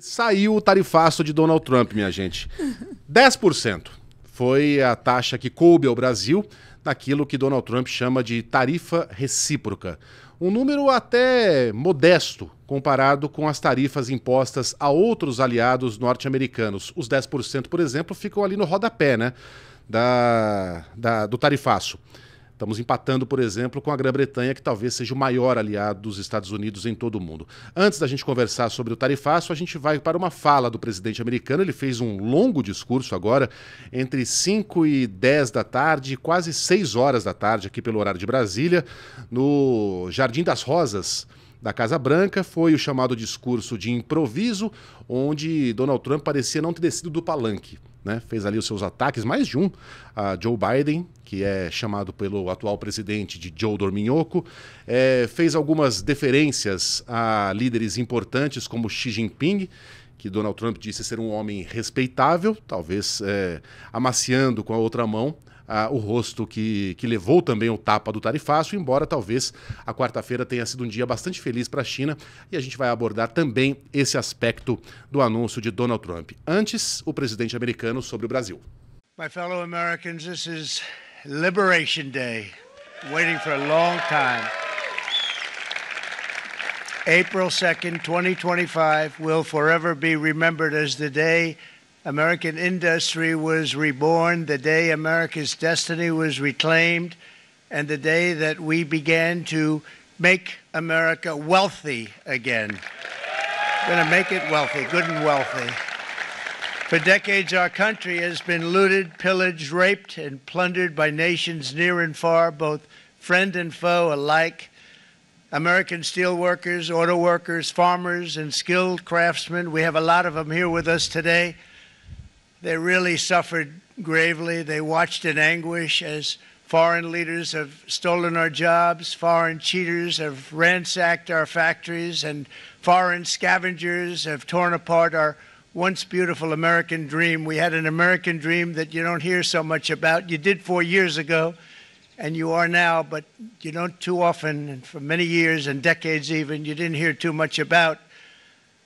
Saiu o tarifaço de Donald Trump, minha gente. 10% foi a taxa que coube ao Brasil naquilo que Donald Trump chama de tarifa recíproca. Um número até modesto comparado com as tarifas impostas a outros aliados norte-americanos. Os 10%, por exemplo, ficam ali no rodapé, né, do tarifaço. Estamos empatando, por exemplo, com a Grã-Bretanha, que talvez seja o maior aliado dos Estados Unidos em todo o mundo. Antes da gente conversar sobre o tarifaço, a gente vai para uma fala do presidente americano. Ele fez um longo discurso agora, entre 5 e 10 da tarde, quase 6 horas da tarde, aqui pelo horário de Brasília, no Jardim das Rosas da Casa Branca. Foi o chamado discurso de improviso, onde Donald Trump parecia não ter descido do palanque, né? Fez ali os seus ataques, mais de um, a Joe Biden, que é chamado pelo atual presidente de Joe Dorminhoco, fez algumas deferências a líderes importantes como Xi Jinping, que Donald Trump disse ser um homem respeitável, talvez amaciando com a outra mão o rosto que levou também o tapa do tarifaço, embora talvez a quarta-feira tenha sido um dia bastante feliz para a China, e a gente vai abordar também esse aspecto do anúncio de Donald Trump. Antes, o presidente americano sobre o Brasil. My fellow Americans, this is Liberation Day, waiting for a long time. April 2nd, 2025 will forever be remembered as the day American industry was reborn, the day America's destiny was reclaimed, and the day that we began to make America wealthy again. We're going to make it wealthy, good and wealthy. For decades, our country has been looted, pillaged, raped, and plundered by nations near and far, both friend and foe alike. American steel workers, auto workers, farmers, and skilled craftsmen, we have a lot of them here with us today. They really suffered gravely. They watched in anguish as foreign leaders have stolen our jobs, foreign cheaters have ransacked our factories, and foreign scavengers have torn apart our once beautiful American dream. We had an American dream that you don't hear so much about. You did 4 years ago, and you are now, but you don't too often, and for many years and decades even, you didn't hear too much about.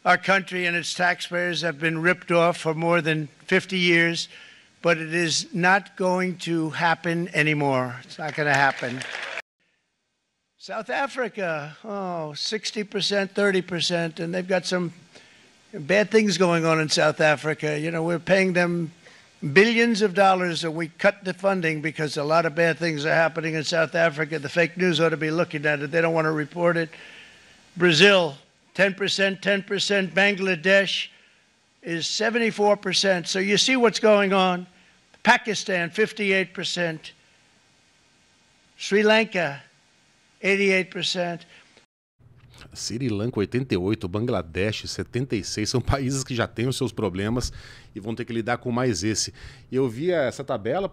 Our country and its taxpayers have been ripped off for more than 50 years, but it is not going to happen anymore. It's not going to happen. South Africa, 60%, 30%, and they've got some bad things going on in South Africa. You know, we're paying them billions of dollars, and we cut the funding because a lot of bad things are happening in South Africa. The fake news ought to be looking at it. They don't want to report it. Brazil, 10%, 10%. Bangladesh is 74%. So you see what's going on. Pakistan, 58%. Sri Lanka, 88%. Sri Lanka, 88%, Bangladesh, 76%. São países que já têm os seus problemas e vão ter que lidar com mais esse. E eu via essa tabela,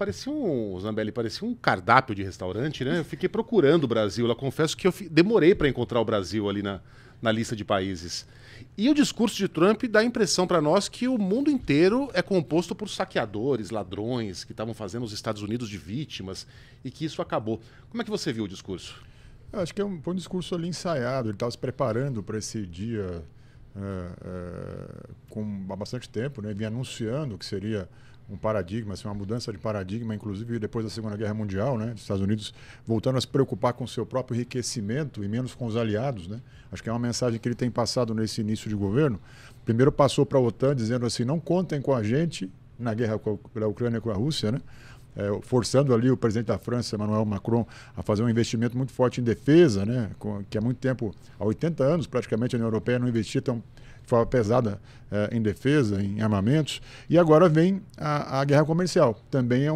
Zambelli, parecia um cardápio de restaurante, né? Eu fiquei procurando o Brasil. Eu confesso que eu demorei para encontrar o Brasil ali na lista de países. E o discurso de Trump dá a impressão para nós que o mundo inteiro é composto por saqueadores, ladrões, que estavam fazendo os Estados Unidos de vítimas, e que isso acabou. Como é que você viu o discurso? Eu acho que foi um discurso ali ensaiado. Ele estava se preparando para esse dia há bastante tempo, né? Vinha anunciando que seria um paradigma, assim, uma mudança de paradigma, inclusive depois da Segunda Guerra Mundial, né? Os Estados Unidos voltando a se preocupar com o seu próprio enriquecimento e menos com os aliados, né? Acho que é uma mensagem que ele tem passado nesse início de governo. Primeiro passou para a OTAN dizendo assim, não contem com a gente na guerra pela Ucrânia com a Rússia, né? Forçando ali o presidente da França, Emmanuel Macron, a fazer um investimento muito forte em defesa, né? Que há muito tempo, há 80 anos praticamente, a União Europeia não investia tão de forma pesada em defesa, em armamentos. E agora vem a guerra comercial. Também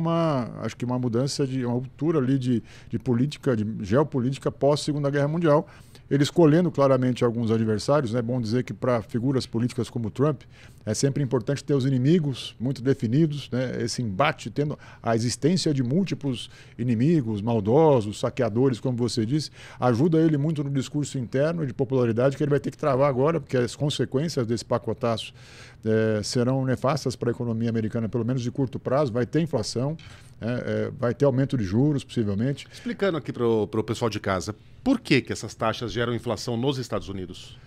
acho que uma mudança, uma ruptura ali de política, de geopolítica pós-Segunda Guerra Mundial. Ele escolhendo claramente alguns adversários, né? É bom dizer que para figuras políticas como Trump, é sempre importante ter os inimigos muito definidos, né? Esse embate, tendo a existência de múltiplos inimigos, maldosos, saqueadores, como você disse, ajuda ele muito no discurso interno de popularidade que ele vai ter que travar agora, porque as consequências desse pacotaço serão nefastas para a economia americana, pelo menos de curto prazo. Vai ter inflação, vai ter aumento de juros, possivelmente. Explicando aqui para o pessoal de casa, por que essas taxas geram inflação nos Estados Unidos?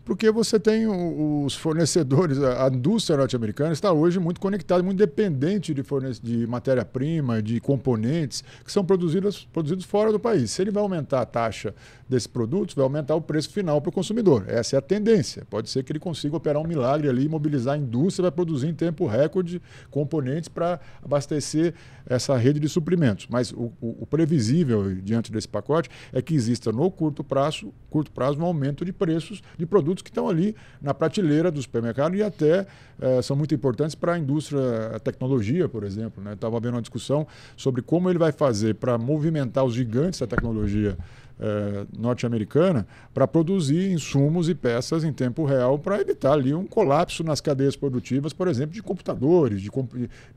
porque você tem os fornecedores, a indústria norte-americana está hoje muito conectada, muito dependente de matéria-prima, de componentes que são produzidos fora do país. Se ele vai aumentar a taxa desses produtos, vai aumentar o preço final para o consumidor. Essa é a tendência. Pode ser que ele consiga operar um milagre ali, mobilizar a indústria, vai produzir em tempo recorde componentes para abastecer essa rede de suprimentos. Mas o previsível diante desse pacote é que exista no curto prazo um aumento de preços de produtos que estão ali na prateleira do supermercado e até são muito importantes para a indústria, a tecnologia, por exemplo. Estava havendo uma discussão sobre como ele vai fazer para movimentar os gigantes da tecnologia norte-americana para produzir insumos e peças em tempo real para evitar ali um colapso nas cadeias produtivas, por exemplo, de computadores,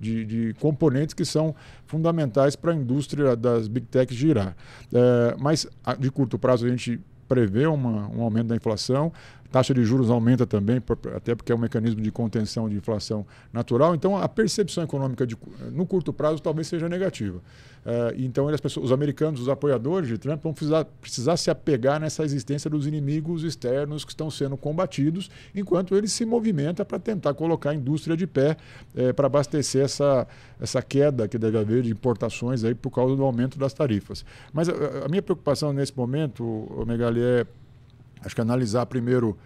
de componentes que são fundamentais para a indústria das Big Techs girar. Mas de curto prazo a gente prevê um aumento da inflação, taxa de juros aumenta também, até porque é um mecanismo de contenção de inflação natural. Então, a percepção econômica no curto prazo talvez seja negativa. Então, os americanos, os apoiadores de Trump, vão precisar se apegar nessa existência dos inimigos externos que estão sendo combatidos, enquanto ele se movimenta para tentar colocar a indústria de pé para abastecer essa queda que deve haver de importações aí por causa do aumento das tarifas. Mas a minha preocupação nesse momento, Megali, acho que analisar primeiro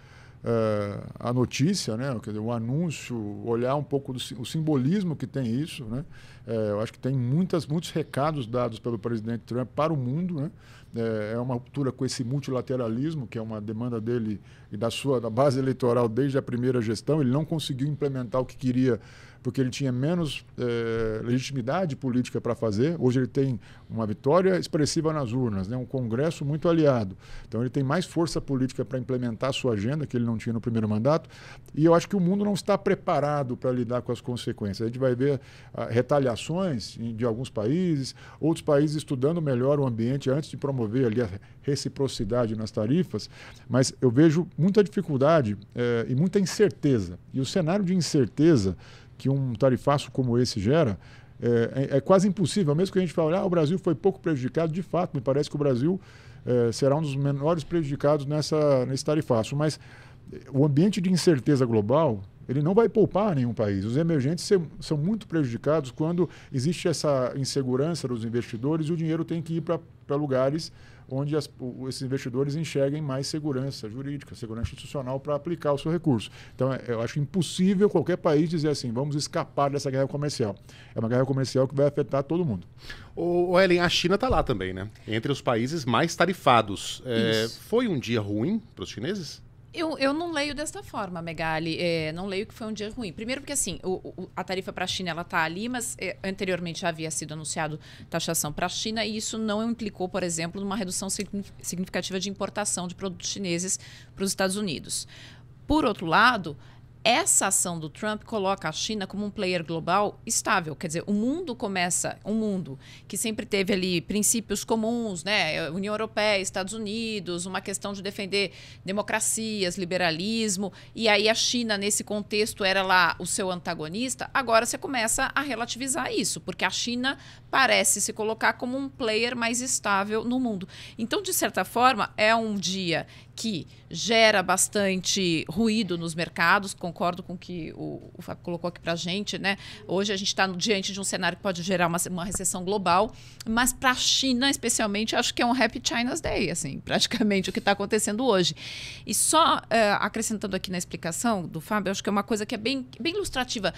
a notícia, né? Quer dizer, o anúncio, olhar um pouco o simbolismo que tem isso, né? Eu acho que tem muitos recados dados pelo presidente Trump para o mundo, né? É uma ruptura com esse multilateralismo, que é uma demanda dele e da base eleitoral desde a primeira gestão. Ele não conseguiu implementar o que queria, porque ele tinha menos legitimidade política para fazer. Hoje ele tem uma vitória expressiva nas urnas, né? Um Congresso muito aliado. Então ele tem mais força política para implementar a sua agenda, que ele não tinha no primeiro mandato. E eu acho que o mundo não está preparado para lidar com as consequências. A gente vai ver retaliações de alguns países, outros países estudando melhor o ambiente antes de promover ali a reciprocidade nas tarifas. Mas eu vejo muita dificuldade e muita incerteza. E o cenário de incerteza que um tarifaço como esse gera, é quase impossível. Mesmo que a gente fale, o Brasil foi pouco prejudicado, de fato, me parece que o Brasil será um dos menores prejudicados nesse tarifaço. Mas o ambiente de incerteza global, ele não vai poupar nenhum país. Os emergentes são muito prejudicados quando existe essa insegurança dos investidores e o dinheiro tem que ir para lugares onde esses investidores enxerguem mais segurança jurídica, segurança institucional para aplicar o seu recurso. Então, eu acho impossível qualquer país dizer assim, vamos escapar dessa guerra comercial. É uma guerra comercial que vai afetar todo mundo. O Ellen, a China está lá também, né? Entre os países mais tarifados. Foi um dia ruim para os chineses? Eu não leio desta forma, Megali. Não leio que foi um dia ruim. Primeiro porque, assim, a tarifa para a China ela está ali, mas anteriormente já havia sido anunciado taxação para a China e isso não implicou, por exemplo, numa redução significativa de importação de produtos chineses para os Estados Unidos. Por outro lado, essa ação do Trump coloca a China como um player global estável. Quer dizer, um mundo que sempre teve ali princípios comuns, né? União Europeia, Estados Unidos, uma questão de defender democracias, liberalismo, e aí a China, nesse contexto, era lá o seu antagonista. Agora você começa a relativizar isso, porque a China parece se colocar como um player mais estável no mundo. Então, de certa forma, é um dia que gera bastante ruído nos mercados, concordo com o que o Fábio colocou aqui para a gente, né? Hoje a gente está diante de um cenário que pode gerar uma recessão global, mas para a China, especialmente, acho que é um Happy China's Day, assim, praticamente o que está acontecendo hoje. E só acrescentando aqui na explicação do Fábio, acho que é uma coisa que é bem ilustrativa.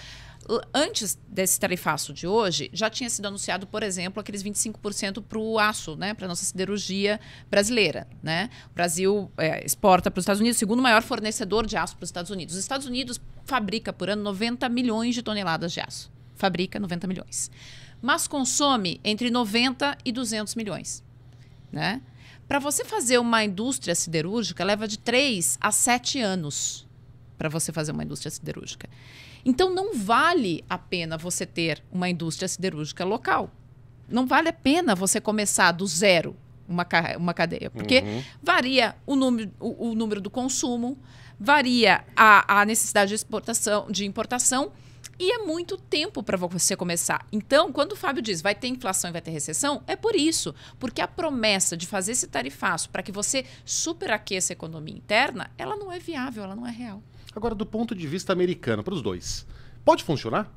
Antes desse tarifaço de hoje, já tinha sido anunciado, por exemplo, aqueles 25% para o aço, né, para a nossa siderurgia brasileira. Né? O Brasil exporta para os Estados Unidos, o segundo maior fornecedor de aço para os Estados Unidos. Os Estados Unidos fabrica por ano 90 milhões de toneladas de aço. Fabrica 90 milhões. Mas consome entre 90 e 200 milhões. Né? Para você fazer uma indústria siderúrgica, leva de 3 a 7 anos para você fazer uma indústria siderúrgica. Então, não vale a pena você ter uma indústria siderúrgica local. Não vale a pena você começar do zero uma cadeia. Porque varia o número do consumo, varia a necessidade de importação E é muito tempo para você começar. Então, quando o Fábio diz vai ter inflação e vai ter recessão, é por isso. Porque a promessa de fazer esse tarifaço para que você superaqueça a economia interna, ela não é viável, ela não é real. Agora, do ponto de vista americano, para os dois, pode funcionar?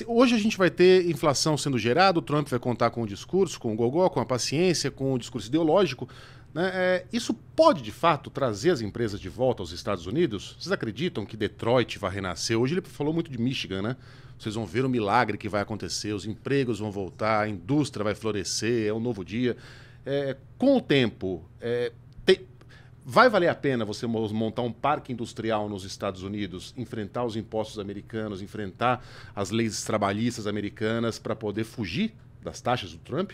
Hoje a gente vai ter inflação sendo gerada, o Trump vai contar com o discurso, com o gogó, com a paciência, com o discurso ideológico. Isso pode, de fato, trazer as empresas de volta aos Estados Unidos? Vocês acreditam que Detroit vai renascer? Hoje ele falou muito de Michigan, né? Vocês vão ver o milagre que vai acontecer, os empregos vão voltar, a indústria vai florescer, é um novo dia. Com o tempo, vai valer a pena você montar um parque industrial nos Estados Unidos, enfrentar os impostos americanos, enfrentar as leis trabalhistas americanas para poder fugir das taxas do Trump?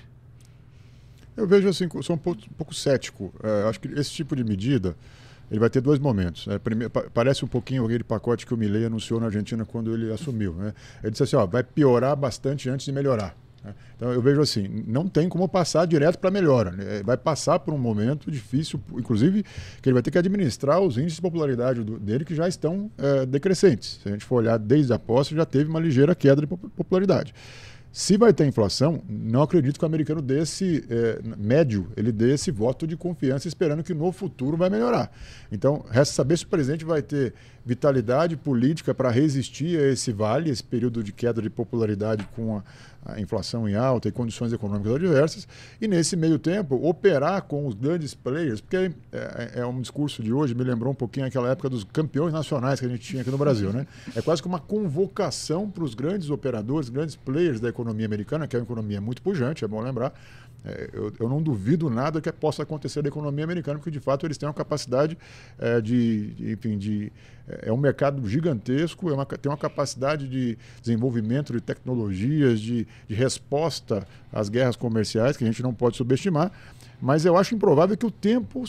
Eu vejo assim, sou um pouco cético. Acho que esse tipo de medida ele vai ter dois momentos. Primeiro, parece um pouquinho aquele pacote que o Milei anunciou na Argentina quando ele assumiu. Né? Ele disse assim, vai piorar bastante antes de melhorar. Então eu vejo assim, não tem como passar direto para melhora. Vai passar por um momento difícil, inclusive que ele vai ter que administrar os índices de popularidade dele que já estão decrescentes. Se a gente for olhar desde a posse, já teve uma ligeira queda de popularidade. Se vai ter inflação, não acredito que o americano desse médio, ele dê esse voto de confiança esperando que no futuro vai melhorar. Então, resta saber se o presidente vai ter vitalidade política para resistir a esse vale, esse período de queda de popularidade com a inflação em alta e condições econômicas adversas, e nesse meio tempo operar com os grandes players, porque é um discurso de hoje, me lembrou um pouquinho aquela época dos campeões nacionais que a gente tinha aqui no Brasil, né? É quase que uma convocação para os grandes operadores, grandes players da economia americana, que é uma economia muito pujante, é bom lembrar. Eu não duvido nada que possa acontecer da economia americana, porque de fato eles têm uma capacidade é um mercado gigantesco, tem uma capacidade de desenvolvimento de tecnologias, de resposta às guerras comerciais que a gente não pode subestimar, mas eu acho improvável que o tempo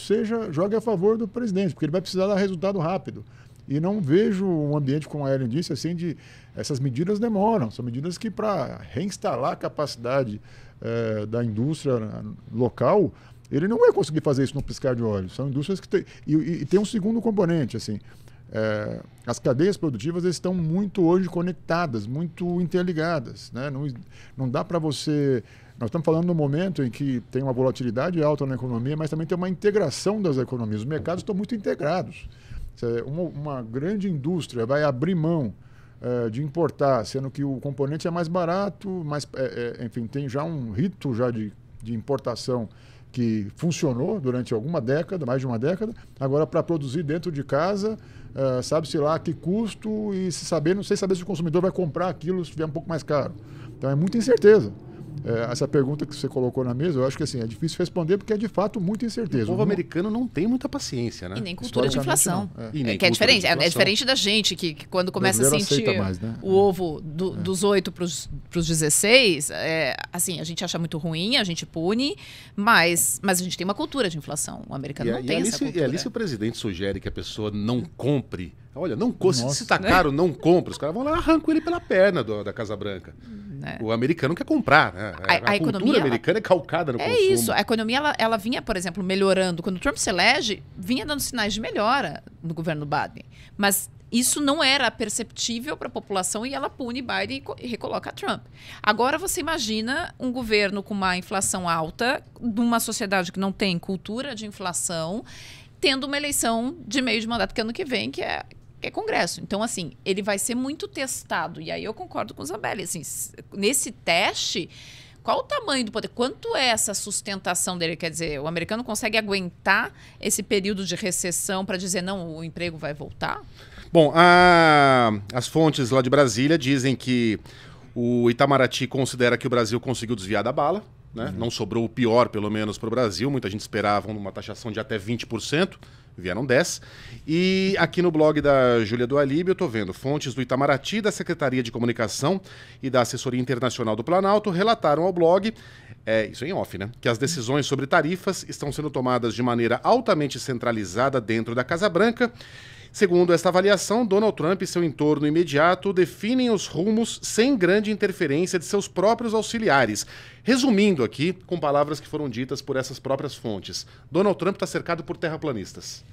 jogue a favor do presidente, porque ele vai precisar dar resultado rápido. E não vejo um ambiente, como a Ellen disse, assim, essas medidas demoram, são medidas que para reinstalar a capacidade da indústria local, ele não vai conseguir fazer isso no piscar de olhos. São indústrias que tem... E tem um segundo componente, assim, as cadeias produtivas estão muito hoje conectadas, muito interligadas, né? Não dá para você... Nós estamos falando num momento em que tem uma volatilidade alta na economia, mas também tem uma integração das economias. Os mercados estão muito integrados. Uma grande indústria vai abrir mão de importar, sendo que o componente é mais barato, mas, enfim, tem já um rito de importação que funcionou durante alguma década, mais de uma década. Agora, para produzir dentro de casa, sabe-se lá que custo e não sei saber se o consumidor vai comprar aquilo se estiver um pouco mais caro. Então, é muita incerteza. Essa pergunta que você colocou na mesa, eu acho que assim, é difícil responder porque é de fato muita incerteza. O povo americano não tem muita paciência, né? E nem cultura de inflação. Que é diferente. É diferente da gente, que quando começa a sentir mais, né? O ovo dos 8 para os 16, assim, a gente acha muito ruim, a gente pune, mas a gente tem uma cultura de inflação. O americano não tem essa cultura. E ali se o presidente sugere que a pessoa não compre, olha, se está caro, não compre, os caras vão lá e arrancam ele pela perna da Casa Branca. O americano quer comprar, né? A cultura americana é calcada no consumo. É isso. A economia, ela vinha, por exemplo, melhorando. Quando o Trump se elege, vinha dando sinais de melhora no governo Biden. Mas isso não era perceptível para a população e ela pune Biden e recoloca Trump. Agora você imagina um governo com uma inflação alta, numa sociedade que não tem cultura de inflação, tendo uma eleição de meio de mandato que ano que vem, que é Congresso. Então, assim, ele vai ser muito testado. E aí eu concordo com o Zambelli. Assim, nesse teste, qual o tamanho do poder? Quanto é essa sustentação dele? Quer dizer, o americano consegue aguentar esse período de recessão para dizer, não, o emprego vai voltar? Bom, as fontes lá de Brasília dizem que o Itamaraty considera que o Brasil conseguiu desviar da bala, né? Não sobrou o pior, pelo menos, para o Brasil. Muita gente esperava uma taxação de até 20%. Vieram 10. E aqui no blog da Júlia do Alibe eu estou vendo fontes do Itamaraty, da Secretaria de Comunicação e da Assessoria Internacional do Planalto relataram ao blog, isso em off, né, que as decisões sobre tarifas estão sendo tomadas de maneira altamente centralizada dentro da Casa Branca. Segundo esta avaliação, Donald Trump e seu entorno imediato definem os rumos sem grande interferência de seus próprios auxiliares. Resumindo aqui, com palavras que foram ditas por essas próprias fontes, Donald Trump está cercado por terraplanistas.